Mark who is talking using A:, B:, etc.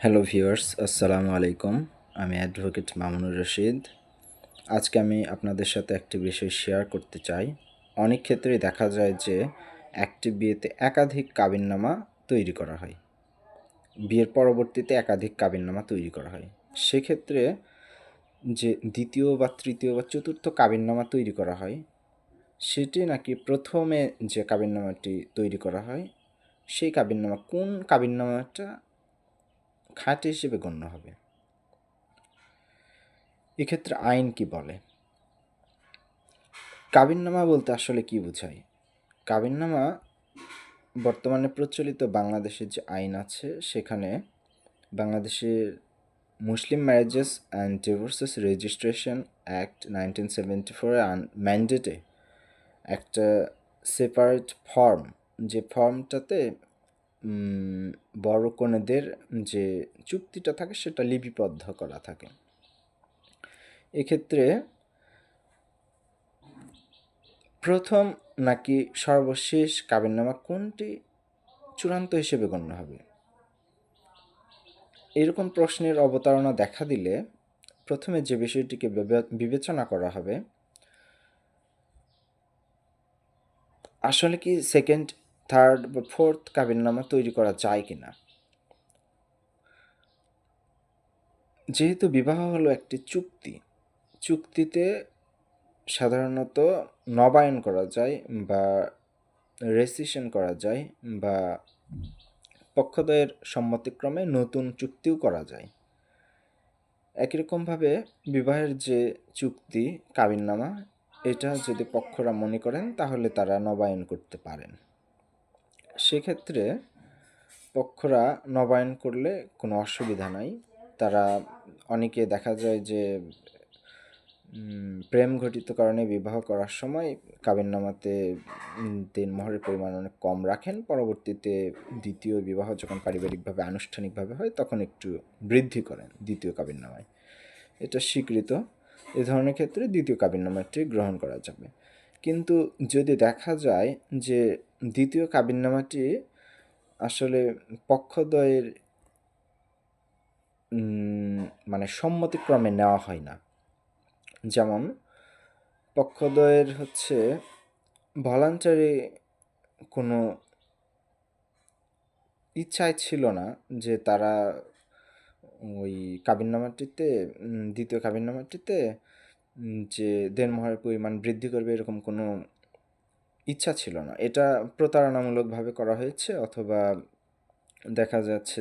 A: Hello viewers, আসসালামু আলাইকুম। আমি অ্যাডভোকেট মামুনুর রশিদ। আজকে আমি আপনাদের সাথে একটি বিষয় শেয়ার করতে চাই। অনেক ক্ষেত্রেই দেখা যায় যে একটি বিয়েতে একাধিক কাবিননামা তৈরি করা হয়। বিয়ের পরবর্তীতে একাধিক কাবিননামা তৈরি করা হয়। সেক্ষেত্রে যে দ্বিতীয় বা তৃতীয় বা চতুর্থ কাবিননামা তৈরি করা হয়, সেটি নাকি প্রথমে যে কাবিননামাটি তৈরি করা হয়, সেই কাবিননামা কোন কাবিননামাটা খাঁটি হিসেবে গণ্য হবে? এক্ষেত্রে আইন কি বলে? কাবিননামা বলতে আসলে কি বোঝায়? কাবিননামা বর্তমানে প্রচলিত বাংলাদেশের যে আইন আছে সেখানে বাংলাদেশের মুসলিম ম্যারেজেস অ্যান্ড ডিভোর্সেস রেজিস্ট্রেশন অ্যাক্ট 1974 এর ম্যান্ডেটে একটা সেপারেট ফর্ম, যে ফর্মটাতে বড় কনেদের যে চুক্তিটা থাকে সেটা লিপিবদ্ধ করা থাকে। এক্ষেত্রে প্রথম নাকি সর্বশেষ কাবিননামা কোনটি চূড়ান্ত হিসেবে গণ্য হবে? এরকম প্রশ্নের অবতারণা দেখা দিলে প্রথমে যে বিষয়টিকে বিবেচনা করা হবে, আসলে কি সেকেন্ড, থার্ড বা ফোর্থ কাবিননামা তৈরি করা যায় কিনা। যেহেতু বিবাহ হলো একটি চুক্তি, চুক্তিতে সাধারণত নবায়ন করা যায় বা রেসিশন করা যায় বা পক্ষদ্বয়ের সম্মতিক্রমে নতুন চুক্তিও করা যায়। একই রকমভাবে বিবাহের যে চুক্তি, কাবিননামা, এটা যদি পক্ষরা মনে করেন তাহলে তারা নবায়ন করতে পারেন। সেক্ষেত্রে পক্ষরা নবায়ন করলে কোনো অসুবিধা নাই। তারা অনেকে দেখা যায় যে প্রেম ঘটিত কারণে বিবাহ করার সময় কাবিননামাতে দেনমোহরের পরিমাণ অনেক কম রাখেন। পরবর্তীতে দ্বিতীয় বিবাহ যখন পারিবারিকভাবে আনুষ্ঠানিকভাবে হয় তখন একটু বৃদ্ধি করেন দ্বিতীয় কাবিননামায়। এটা স্বীকৃত। এ ধরনের ক্ষেত্রে দ্বিতীয় কাবিননামাটি গ্রহণ করা যাবে। কিন্তু যদি দেখা যায় যে দ্বিতীয় কাবিননামাটি আসলে পক্ষদ্বয়ের মানে সম্মতিক্রমে নেওয়া হয় না, যেমন পক্ষদ্বয়ের ভলান্টারি কোনো ইচ্ছাই ছিল না যে তারা ওই কাবিননামাটিতে দ্বিতীয় কাবিননামাটিতে যে দেনমোহরের পরিমাণ বৃদ্ধি করবে এরকম কোনো ইচ্ছা ছিল না। এটা প্রতারণামূলকভাবে করা হয়েছে, অথবা দেখা যাচ্ছে